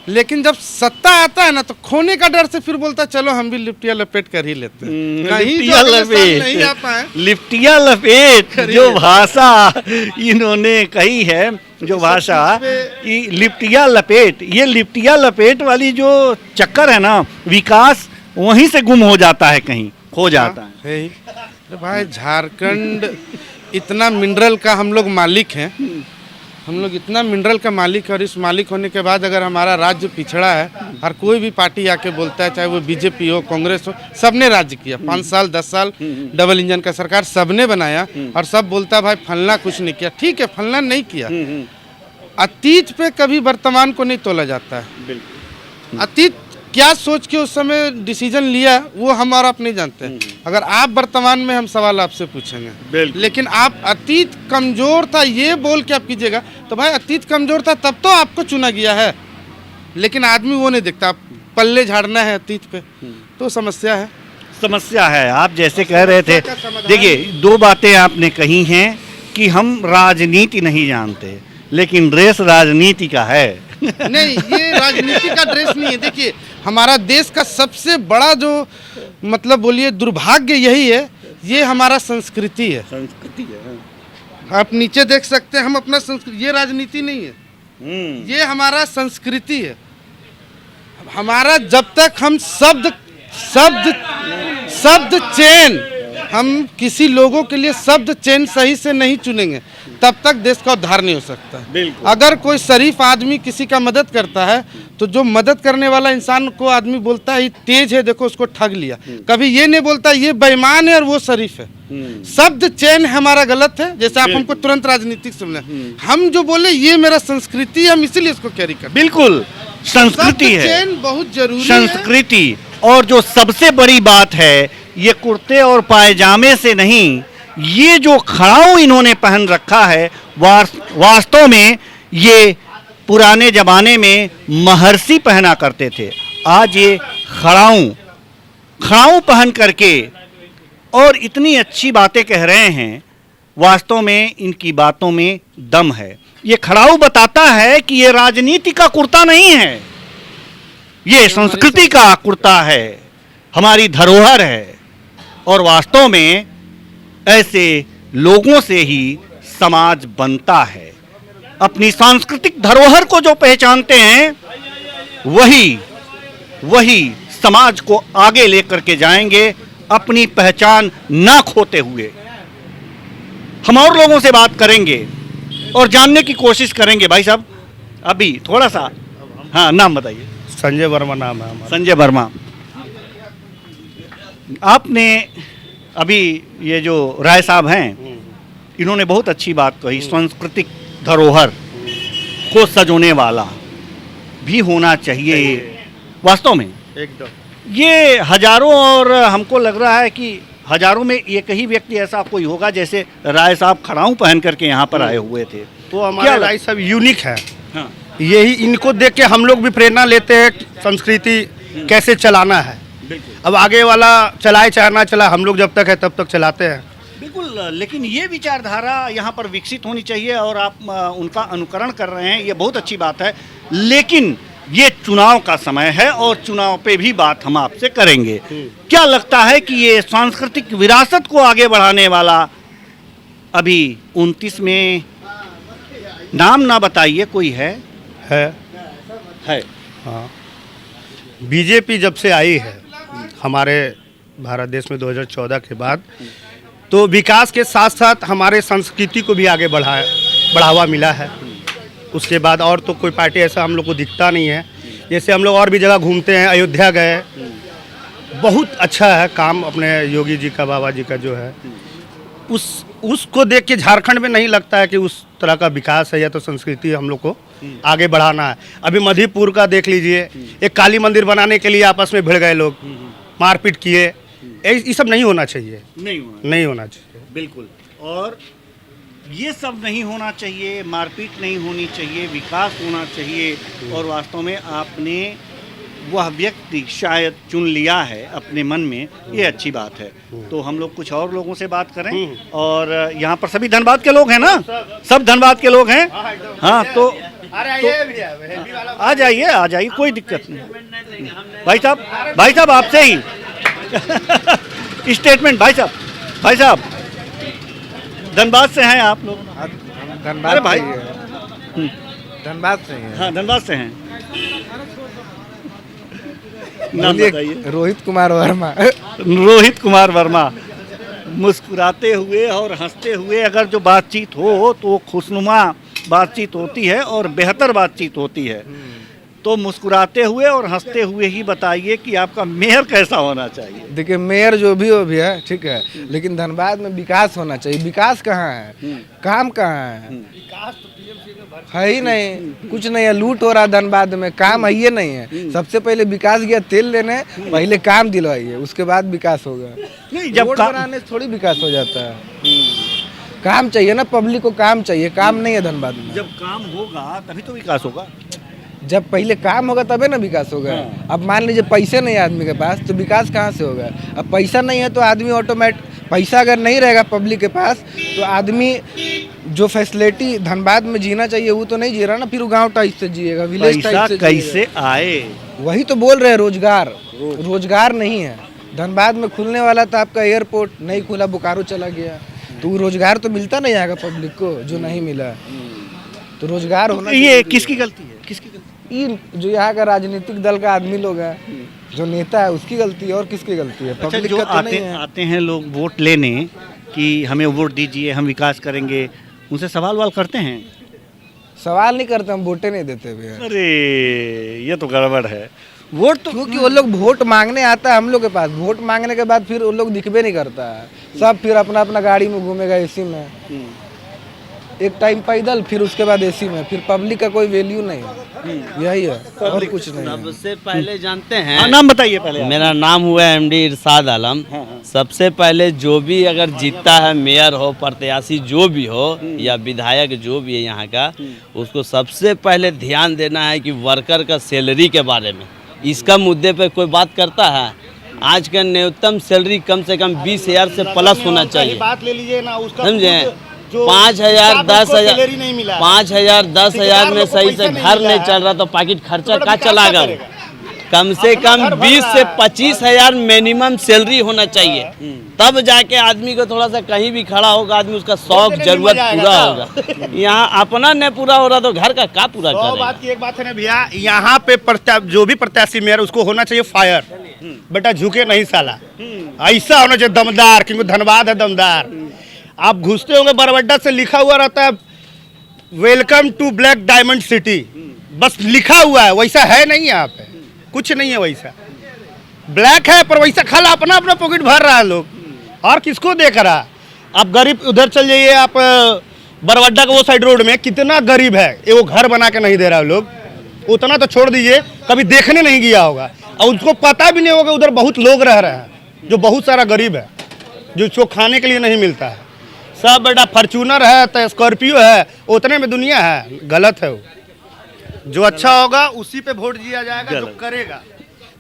लेकिन जब सत्ता आता है ना तो खोने का डर से फिर बोलता चलो हम भी लिपटिया लपेट कर ही लेते हैं। कहीं लिपटिया जो अगले साल लपेट, नहीं आ पाए, लिपटिया लपेट जो भाषा इन्होंने कही है, जो भाषा कि लिपटिया लपेट, ये लिपटिया लपेट वाली जो चक्कर है ना, विकास वहीं से गुम हो जाता है, कहीं खो जाता है। अरे भाई झारखंड इतना मिनरल का हम लोग मालिक हैं, हम लोग इतना मिनरल का मालिक है, और इस मालिक होने के बाद अगर हमारा राज्य पिछड़ा है, और कोई भी पार्टी आके बोलता है, चाहे वो बीजेपी हो कांग्रेस हो, सबने राज्य किया 5 साल 10 साल डबल इंजन का सरकार सबने बनाया, और सब बोलता है भाई फलना कुछ नहीं किया। ठीक है, फलना नहीं किया, अतीत पे कभी वर्तमान को नहीं तोला जाता है। अतीत क्या सोच के उस समय डिसीजन लिया वो हम और आप नहीं जानते। अगर आप वर्तमान में हम सवाल आपसे पूछेंगे, लेकिन आप अतीत कमजोर था ये बोल के आप कीजिएगा, तो भाई अतीत कमजोर था तब तो आपको चुना गया है, लेकिन आदमी वो नहीं देखता, आप पल्ले झाड़ना है अतीत पे, तो समस्या है। समस्या है। आप जैसे कह रहे थे, देखिए 2 बातें आपने कही हैं कि हम राजनीति नहीं जानते, लेकिन ड्रेस राजनीति का है। नहीं, ये राजनीति का ड्रेस नहीं है। देखिए हमारा देश का सबसे बड़ा जो मतलब बोलिए दुर्भाग्य यही है, ये हमारा संस्कृति है। संस्कृति है, आप नीचे देख सकते हैं, हम अपना संस्कृति, ये राजनीति नहीं है, ये हमारा संस्कृति है। हमारा जब तक हम शब्द चयन, हम किसी लोगों के लिए शब्द चयन सही से नहीं चुनेंगे, तब तक देश का उद्धार नहीं हो सकता। अगर कोई शरीफ आदमी किसी का मदद करता है, तो जो मदद करने वाला इंसान को आदमी बोलता है ये तेज है, देखो उसको ठग लिया, कभी ये नहीं बोलता ये बेईमान है और वो शरीफ है। शब्द चयन हमारा गलत है। जैसे आप हमको तुरंत राजनीतिक समझे, हम जो बोले ये मेरा संस्कृति है, हम इसीलिए इसको कैरी करते। बिल्कुल संस्कृति है, चयन बहुत जरूरी है। संस्कृति। और जो सबसे बड़ी बात है, ये कुर्ते और पायजामे से नहीं, ये जो खड़ाऊ इन्होंने पहन रखा है, वास्तव में ये पुराने जमाने में महर्षि पहना करते थे। आज ये खड़ाऊ पहन करके और इतनी अच्छी बातें कह रहे हैं, वास्तव में इनकी बातों में दम है। ये खड़ाऊ बताता है कि ये राजनीति का कुर्ता नहीं है, ये संस्कृति का कुर्ता है, हमारी धरोहर है। और वास्तव में ऐसे लोगों से ही समाज बनता है। अपनी सांस्कृतिक धरोहर को जो पहचानते हैं, वही समाज को आगे लेकर के जाएंगे, अपनी पहचान ना खोते हुए। हम और लोगों से बात करेंगे और जानने की कोशिश करेंगे। भाई साहब अभी थोड़ा सा, हाँ नाम बताइए। संजय वर्मा नाम है हमारा। संजय वर्मा, आपने अभी ये जो राय साहब हैं, इन्होंने बहुत अच्छी बात कही, सांस्कृतिक धरोहर को सजोने वाला भी होना चाहिए। वास्तव में एकदम ये हजारों, और हमको लग रहा है कि हजारों में एक ही व्यक्ति ऐसा कोई होगा जैसे राय साहब खड़ाऊ पहन करके यहाँ पर आए हुए थे। तो हमारे राय साहब यूनिक है। हाँ। यही इनको देख के हम लोग भी प्रेरणा लेते हैं संस्कृति कैसे चलाना है। अब आगे वाला चलाए चाहे ना चला, हम लोग जब तक है तब तक चलाते हैं। बिल्कुल, लेकिन ये विचारधारा यहाँ पर विकसित होनी चाहिए और आप उनका अनुकरण कर रहे हैं, ये बहुत अच्छी बात है। लेकिन ये चुनाव का समय है और चुनाव पे भी बात हम आपसे करेंगे। क्या लगता है कि ये सांस्कृतिक विरासत को आगे बढ़ाने वाला, अभी 29 में नाम ना बताइए, कोई है? हाँ, बीजेपी जब से आई है हमारे भारत देश में 2014 के बाद, तो विकास के साथ साथ हमारे संस्कृति को भी आगे बढ़ावा मिला है। उसके बाद और तो कोई पार्टी ऐसा हम लोग को दिखता नहीं है। जैसे हम लोग और भी जगह घूमते हैं, अयोध्या गए, बहुत अच्छा है काम अपने योगी जी का, बाबा जी का जो है, उसको देख के झारखंड में नहीं लगता है कि उस तरह का विकास है या तो संस्कृति हम लोग को आगे बढ़ाना है। अभी मधुपुर का देख लीजिए, एक काली मंदिर बनाने के लिए आपस में भिड़ गए लोग, मारपीट किए। ये सब नहीं होना चाहिए, नहीं होना चाहिए। बिल्कुल। और ये सब नहीं होना चाहिए, मारपीट नहीं होनी चाहिए, विकास होना चाहिए। और वास्तव में आपने वह व्यक्ति शायद चुन लिया है अपने मन में, ये अच्छी बात है। तो हम लोग कुछ और लोगों से बात करें। और यहाँ पर सभी धनबाद के लोग हैं ना? सब धनबाद के लोग हैं। हाँ, तो आ जाइए, कोई दिक्कत नहीं। भाई साहब आपसे ही स्टेटमेंट। भाई साहब धनबाद से हैं आप लोग? धनबाद भाई धनबाद से हैं। हाँ, धनबाद से हैं। नाम बताइए। रोहित कुमार वर्मा। मुस्कुराते हुए और हंसते हुए अगर जो बातचीत हो तो वो खुशनुमा बातचीत होती है और बेहतर बातचीत होती है। तो मुस्कुराते हुए और हंसते हुए ही बताइए कि आपका मेयर कैसा होना चाहिए। देखिए, मेयर जो भी हो भी है ठीक है, लेकिन धनबाद में विकास होना चाहिए। विकास कहाँ है? काम कहाँ है ही नहीं, कुछ नहीं है। लूट हो रहा है धनबाद में, काम है ही नहीं है। सबसे पहले विकास गया तेल लेने, पहले काम दिलवाइए, उसके बाद विकास होगा। नहीं, जब रोड बनाने से थोड़ी विकास हो जाता है। काम चाहिए ना, पब्लिक को काम चाहिए। काम नहीं है धनबाद में। जब काम होगा तभी तो विकास होगा। जब पहले काम होगा तबे ना विकास होगा। अब मान लीजिए पैसे नहीं है आदमी के पास, तो विकास कहाँ से होगा? अब पैसा नहीं है तो आदमी ऑटोमेटिक, पैसा अगर नहीं रहेगा पब्लिक के पास तो आदमी जो फैसिलिटी धनबाद में जीना चाहिए वो तो नहीं जी रहा ना, फिर वो गाँव टाइप से जिएगा, विलेज टाइप से कैसे आए? वही तो बोल रहे हैं, रोजगार नहीं है धनबाद में। खुलने वाला था आपका एयरपोर्ट, नहीं खुला, बोकारो चला गया, तो रोजगार तो मिलता नहीं आएगा पब्लिक को, जो नहीं मिला। तो रोजगार होना। ये किसकी गलती है? जो यहाँ का राजनीतिक दल का आदमी लोग है, जो नेता है, उसकी गलती है। और किसकी गलती है? अच्छा, पब्लिक जो का तो नहीं है। आते हैं लोग वोट लेने कि हमें वोट दीजिए, हम विकास करेंगे, उनसे सवाल करते हैं? सवाल नहीं करते, हम वोटे नहीं देते भैया। अरे ये तो गड़बड़ है। वोट तो क्योंकि वो लोग वोट मांगने आता है हम लोग के पास, वोट मांगने के बाद फिर वो लोग दिखबे नहीं करता है। सब फिर अपना अपना गाड़ी में घूमेगा, एसी में, एक टाइम पैदल, फिर उसके बाद एसी में, फिर पब्लिक का कोई वैल्यू नहीं है। यही है और कुछ नहीं है। सबसे पहले जानते हैं, नाम बताइए पहले। मेरा नाम हुआ एमडी इरशाद आलम। सबसे पहले जो भी अगर जीतता है, मेयर हो, प्रत्याशी जो भी हो या विधायक जो भी है यहाँ का, उसको सबसे पहले ध्यान देना है कि वर्कर का सैलरी के बारे में, इसका मुद्दे पे कोई बात करता है? आज का न्यूनतम सैलरी कम से कम 20,000 से प्लस होना चाहिए। बात ले लीजिए ना, उसका समझे? 5,000 10,000 5,000 10,000 में सही से घर नहीं चल रहा तो पाकिट खर्चा का चलागा? कम से कम 20 से 25,000 मिनिमम सैलरी होना चाहिए, तब जाके आदमी को थोड़ा सा कहीं भी खड़ा होगा, आदमी उसका शौक जरूरत पूरा होगा। यहाँ अपना नहीं पूरा हो रहा तो घर का क्या पूरा करेगा? बात की एक बात है ना भैया, यहाँ पे जो भी प्रत्याशी मेयर, उसको होना चाहिए फायर। बेटा झुके नहीं साला, ऐसा होना चाहिए दमदार, क्योंकि धनबाद है दमदार। आप घुसते होंगे, बरबड्डा से लिखा हुआ रहता है welcome to black diamond city, बस लिखा हुआ है, वैसा है नहीं। यहाँ पे कुछ नहीं है वैसा। ब्लैक है पर वैसा खाला अपना अपना पॉकेट भर रहा है लोग, और किसको देख रहा? आप गरीब उधर चल जाइए, आप बरबड्डा के वो साइड रोड में कितना गरीब है, वो घर बना के नहीं दे रहा है लोग। उतना तो छोड़ दीजिए, कभी देखने नहीं गया होगा और उसको पता भी नहीं होगा उधर बहुत लोग रह रहे हैं जो बहुत सारा गरीब है, जो उसको खाने के लिए नहीं मिलता है। सब बेटा फॉर्च्यूनर है तो स्कॉर्पियो है, उतने में दुनिया है। गलत है वो। जो अच्छा होगा उसी पे वोट दिया जाएगा।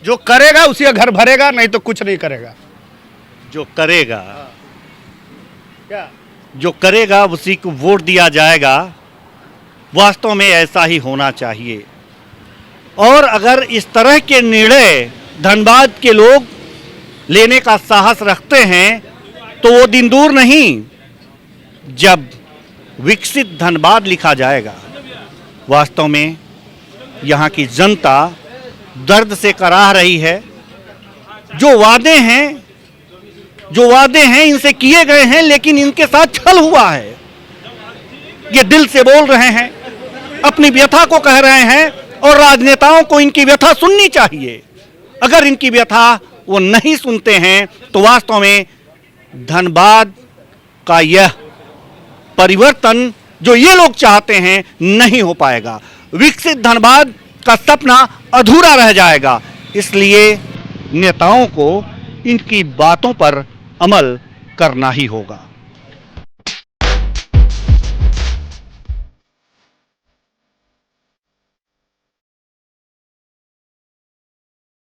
जो करेगा उसी का घर भरेगा, नहीं तो कुछ नहीं करेगा। जो करेगा उसी को वोट दिया जाएगा। वास्तव में ऐसा ही होना चाहिए। और अगर इस तरह के निर्णय धनबाद के लोग लेने का साहस रखते हैं तो वो दिन दूर नहीं जब विकसित धनबाद लिखा जाएगा। वास्तव में यहाँ की जनता दर्द से कराह रही है। जो वादे हैं इनसे किए गए हैं, लेकिन इनके साथ छल हुआ है। ये दिल से बोल रहे हैं, अपनी व्यथा को कह रहे हैं, और राजनेताओं को इनकी व्यथा सुननी चाहिए। अगर इनकी व्यथा वो नहीं सुनते हैं तो वास्तव में धनबाद का यह परिवर्तन जो ये लोग चाहते हैं नहीं हो पाएगा। विकसित धनबाद का सपना अधूरा रह जाएगा। इसलिए नेताओं को इनकी बातों पर अमल करना ही होगा।